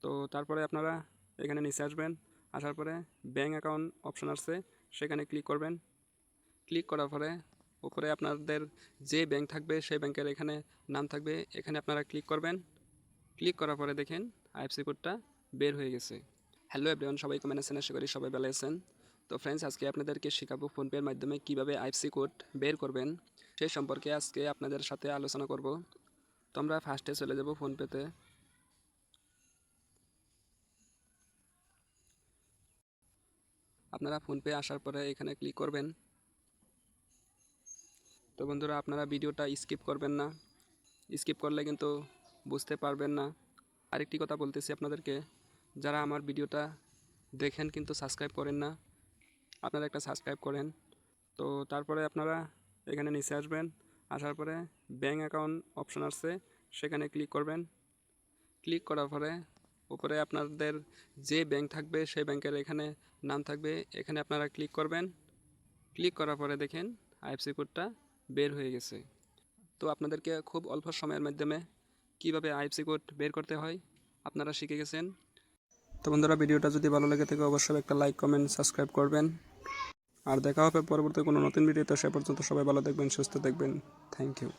তো তারপরে আপনারা এখানে নিচে আসবেন, আসার পরে ব্যাঙ্ক অ্যাকাউন্ট অপশন আছে, সেখানে ক্লিক করবেন। ক্লিক করার পরে উপরে আপনাদের যে ব্যাঙ্ক থাকবে সেই ব্যাংকের এখানে নাম থাকবে, এখানে আপনারা ক্লিক করবেন। ক্লিক করার পরে দেখেন আইএফসি কোডটা বের হয়ে গেছে। হ্যালো এভরিওয়ান, সবাই কেমন আছেন? আশা করি সবাই ভালো আছেন। তো ফ্রেন্ডস, আজকে আপনাদেরকে শেখাবো ফোনপের মাধ্যমে কিভাবে আইএফসি কোড বের করবেন, সেই সম্পর্কে আজকে আপনাদের সাথে আলোচনা করব। তো আমরা ফার্স্টে চলে যাব ফোনপেতে। আপনারা ফোনপে আসার পরে এখানে ক্লিক করবেন। তো বন্ধুরা, আপনারা ভিডিওটা স্কিপ করবেন না, স্কিপ করলে কিন্তু বুঝতে পারবেন না। আরেকটি কথা বলতেছি আপনাদেরকে, যারা আমার ভিডিওটা দেখেন কিন্তু সাবস্ক্রাইব করেন না, আপনারা একটা সাবস্ক্রাইব করেন। তো তারপরে আপনারা এখানে নিচে আসবেন, আসার পরে ব্যাঙ্ক অ্যাকাউন্ট অপশন আছে, সেখানে ক্লিক করবেন। ক্লিক করার পরে উপরে আপনাদের যে ব্যাঙ্ক থাকবে সেই ব্যাংকের এখানে নাম থাকবে, এখানে আপনারা ক্লিক করবেন। ক্লিক করার পরে দেখেন আইএফসি কোডটা বের হয়ে গেছে। তো আপনাদেরকে খুব অল্প সময়ের মাধ্যমে কিভাবে আইএফসি কোড বের করতে হয় আপনারা শিখে গেছেন। তো বন্ধুরা, ভিডিওটা যদি ভালো লেগে থাকে অবশ্যই একটা লাইক, কমেন্ট, সাবস্ক্রাইব করবেন। আর দেখা হবে পরবর্তী কোনো নতুন ভিডিওতে। সে পর্যন্ত সবাই ভালো থাকবেন, সুস্থ থাকবেন। Thank you.